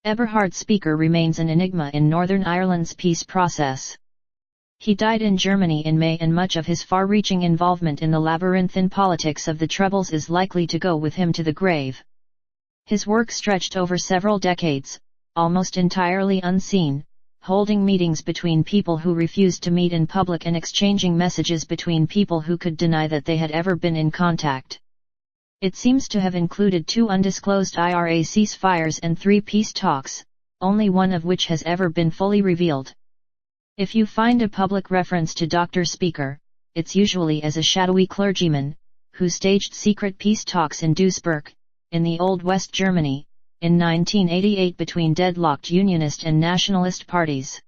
Eberhard Spiecker remains an enigma in Northern Ireland's peace process. He died in Germany in May, and much of his far-reaching involvement in the labyrinthine politics of the Troubles is likely to go with him to the grave. His work stretched over several decades, almost entirely unseen, holding meetings between people who refused to meet in public and exchanging messages between people who could deny that they had ever been in contact. It seems to have included 2 undisclosed IRA ceasefires and 3 peace talks, only one of which has ever been fully revealed. If you find a public reference to Dr. Spiecker, it's usually as a shadowy clergyman, who staged secret peace talks in Duisburg, in the Old West Germany, in 1988 between deadlocked unionist and nationalist parties.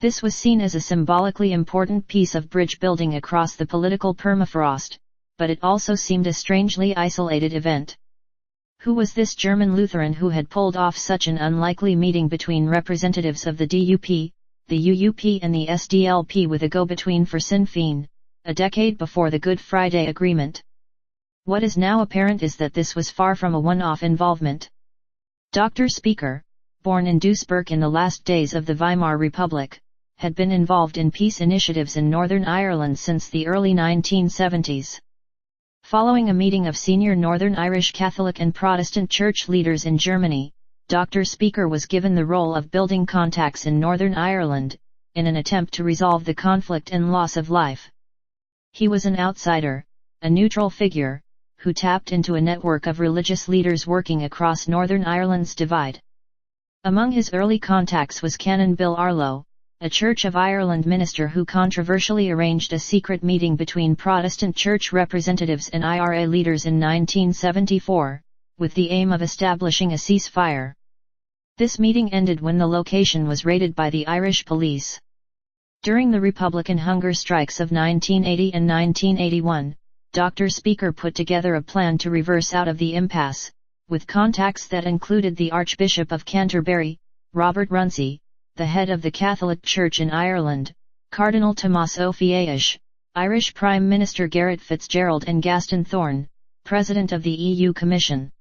This was seen as a symbolically important piece of bridge building across the political permafrost, but it also seemed a strangely isolated event. Who was this German Lutheran who had pulled off such an unlikely meeting between representatives of the DUP, the UUP and the SDLP with a go-between for Sinn Féin, a decade before the Good Friday Agreement? What is now apparent is that this was far from a one-off involvement. Dr. Spiecker, born in Duisburg in the last days of the Weimar Republic, had been involved in peace initiatives in Northern Ireland since the early 1970s. Following a meeting of senior Northern Irish Catholic and Protestant church leaders in Germany, Dr. Spiecker was given the role of building contacts in Northern Ireland, in an attempt to resolve the conflict and loss of life. He was an outsider, a neutral figure, who tapped into a network of religious leaders working across Northern Ireland's divide. Among his early contacts was Canon Bill Arlo, a Church of Ireland minister who controversially arranged a secret meeting between Protestant church representatives and IRA leaders in 1974, with the aim of establishing a ceasefire. This meeting ended when the location was raided by the Irish police. During the Republican hunger strikes of 1980 and 1981, Dr. Spiecker put together a plan to reverse out of the impasse, with contacts that included the Archbishop of Canterbury, Robert Runcie, the head of the Catholic Church in Ireland, Cardinal Tomás Ó Fiais, Irish Prime Minister Garret FitzGerald and Gaston Thorn, President of the EU Commission.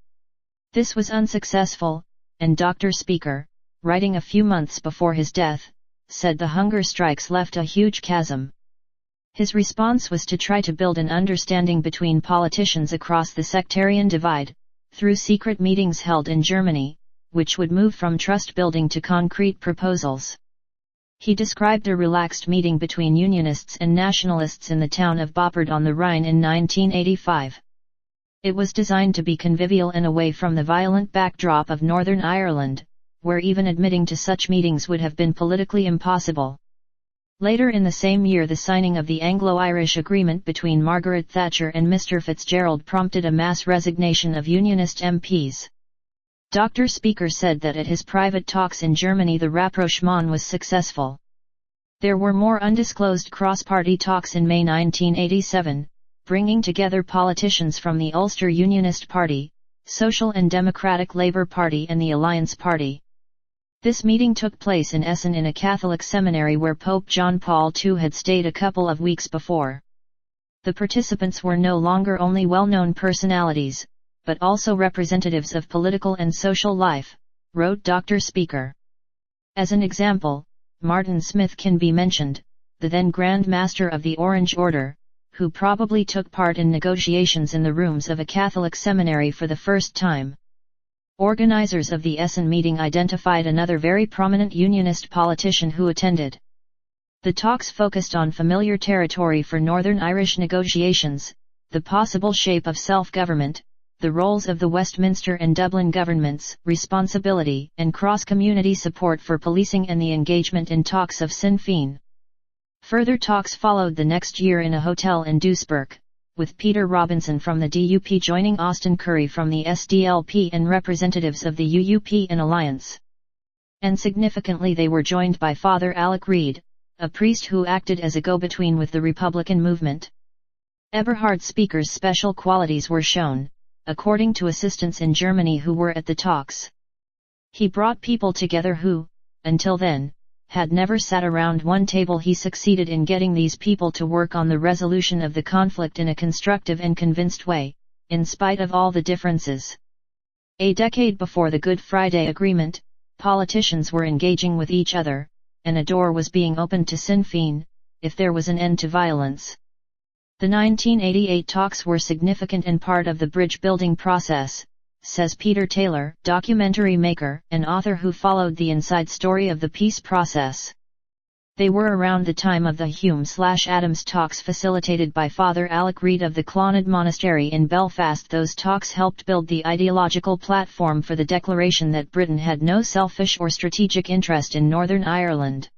This was unsuccessful, and Dr. Spiecker, writing a few months before his death, said the hunger strikes left a huge chasm. His response was to try to build an understanding between politicians across the sectarian divide, through secret meetings held in Germany, which would move from trust-building to concrete proposals. He described a relaxed meeting between unionists and nationalists in the town of Boppard on the Rhine in 1985. It was designed to be convivial and away from the violent backdrop of Northern Ireland, where even admitting to such meetings would have been politically impossible. Later in the same year, the signing of the Anglo-Irish agreement between Margaret Thatcher and Mr. Fitzgerald prompted a mass resignation of Unionist MPs. Dr. Spiecker said that at his private talks in Germany the rapprochement was successful. There were more undisclosed cross-party talks in May 1987, bringing together politicians from the Ulster Unionist Party, Social and Democratic Labour Party and the Alliance Party. This meeting took place in Essen in a Catholic seminary where Pope John Paul II had stayed a couple of weeks before. The participants were no longer only well-known personalities, but also representatives of political and social life, wrote Dr. Spiecker. As an example, Martin Smith can be mentioned, the then Grand Master of the Orange Order, who probably took part in negotiations in the rooms of a Catholic seminary for the first time. Organizers of the Essen meeting identified another very prominent Unionist politician who attended. The talks focused on familiar territory for Northern Irish negotiations, the possible shape of self-government, the roles of the Westminster and Dublin governments, responsibility and cross-community support for policing and the engagement in talks of Sinn Féin. Further talks followed the next year in a hotel in Duisburg, with Peter Robinson from the DUP joining Austin Currie from the SDLP and representatives of the UUP and Alliance. And significantly they were joined by Father Alec Reid, a priest who acted as a go-between with the Republican movement. Eberhard Spiecker's special qualities were shown, according to assistants in Germany who were at the talks. He brought people together who, until then, had never sat around one table. He succeeded in getting these people to work on the resolution of the conflict in a constructive and convinced way, in spite of all the differences. A decade before the Good Friday Agreement, politicians were engaging with each other, and a door was being opened to Sinn Féin, if there was an end to violence. The 1988 talks were significant and part of the bridge-building process, says Peter Taylor, documentary maker and author who followed the inside story of the peace process. They were around the time of the Hume/Adams talks facilitated by Father Alec Reid of the Clonard Monastery in Belfast. Those talks helped build the ideological platform for the declaration that Britain had no selfish or strategic interest in Northern Ireland.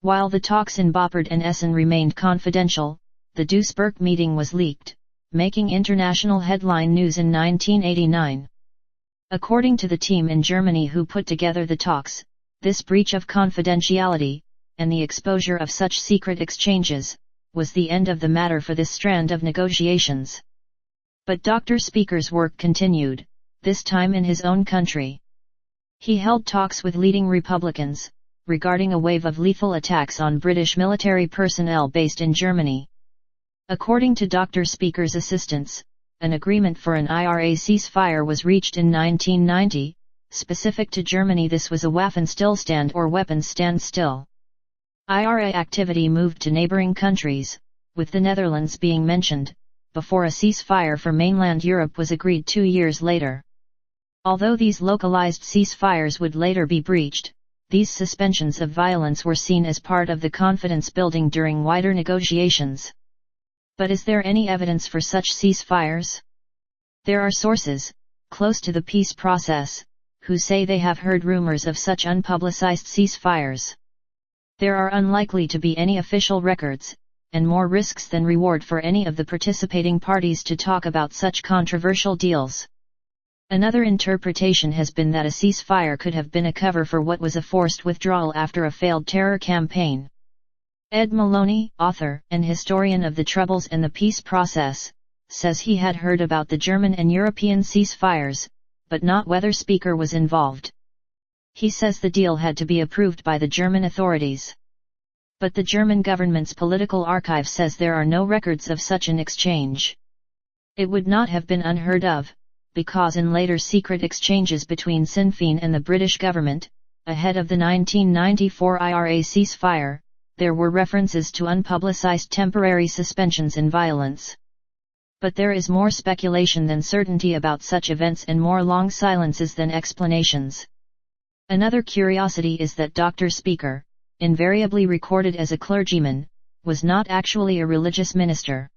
While the talks in Beaufort and Essen remained confidential, the Duisburg meeting was leaked, making international headline news in 1989. According to the team in Germany who put together the talks, this breach of confidentiality, and the exposure of such secret exchanges, was the end of the matter for this strand of negotiations. But Dr. Spieker's work continued, this time in his own country. He held talks with leading Republicans, regarding a wave of lethal attacks on British military personnel based in Germany. According to Dr. Spieker's assistants, an agreement for an IRA ceasefire was reached in 1990, specific to Germany this was a Waffenstillstand or weapons standstill. IRA activity moved to neighboring countries, with the Netherlands being mentioned, before a ceasefire for mainland Europe was agreed 2 years later. Although these localized ceasefires would later be breached, these suspensions of violence were seen as part of the confidence building during wider negotiations. But is there any evidence for such ceasefires? There are sources, close to the peace process, who say they have heard rumors of such unpublicized ceasefires. There are unlikely to be any official records, and more risks than reward for any of the participating parties to talk about such controversial deals. Another interpretation has been that a ceasefire could have been a cover for what was a forced withdrawal after a failed terror campaign. Ed Maloney, author and historian of the Troubles and the Peace Process, says he had heard about the German and European ceasefires, but not whether Spiecker was involved. He says the deal had to be approved by the German authorities. But the German government's political archive says there are no records of such an exchange. It would not have been unheard of, because in later secret exchanges between Sinn Féin and the British government, ahead of the 1994 IRA ceasefire, there were references to unpublicized temporary suspensions in violence. But there is more speculation than certainty about such events and more long silences than explanations. Another curiosity is that Dr. Spiecker, invariably recorded as a clergyman, was not actually a religious minister.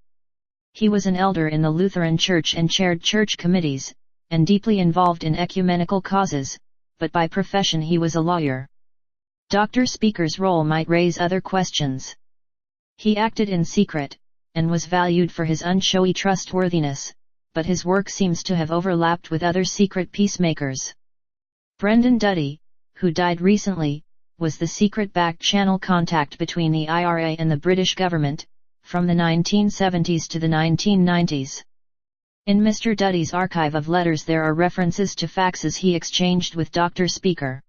He was an elder in the Lutheran Church and chaired church committees, and deeply involved in ecumenical causes, but by profession he was a lawyer. Dr. Spieker's role might raise other questions. He acted in secret, and was valued for his unshowy trustworthiness, but his work seems to have overlapped with other secret peacemakers. Brendan Duddy, who died recently, was the secret back-channel contact between the IRA and the British government, from the 1970s to the 1990s. In Mr. Duddy's archive of letters there are references to faxes he exchanged with Dr. Spiecker.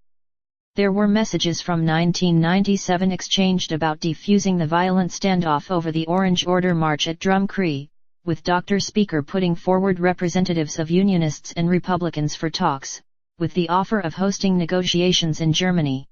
There were messages from 1997 exchanged about defusing the violent standoff over the Orange Order March at Drumcree, with Dr. Spiecker putting forward representatives of Unionists and Republicans for talks, with the offer of hosting negotiations in Germany.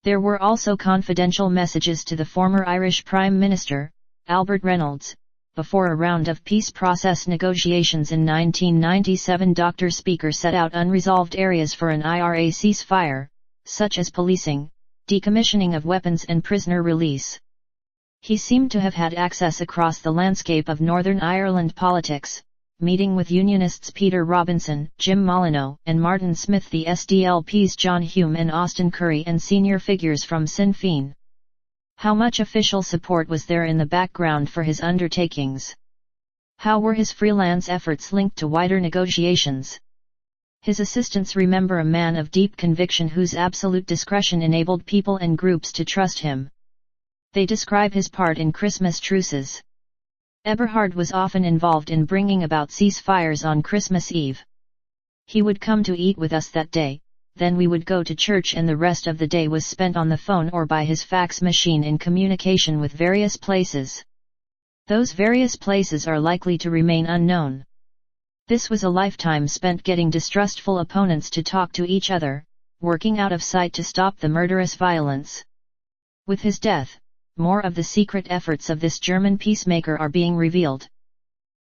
There were also confidential messages to the former Irish Prime Minister, Albert Reynolds. Before a round of peace process negotiations in 1997, Dr. Spiecker set out unresolved areas for an IRA ceasefire, such as policing, decommissioning of weapons and prisoner release. He seemed to have had access across the landscape of Northern Ireland politics, meeting with Unionists Peter Robinson, Jim Molyneux, and Martin Smith, the SDLP's John Hume and Austin Currie, and senior figures from Sinn Féin. How much official support was there in the background for his undertakings? How were his freelance efforts linked to wider negotiations? His assistants remember a man of deep conviction whose absolute discretion enabled people and groups to trust him. They describe his part in Christmas truces. Eberhard was often involved in bringing about ceasefires on Christmas Eve. He would come to eat with us that day, then we would go to church, and the rest of the day was spent on the phone or by his fax machine in communication with various places. Those various places are likely to remain unknown. This was a lifetime spent getting distrustful opponents to talk to each other, working out of sight to stop the murderous violence. With his death, more of the secret efforts of this German peacemaker are being revealed.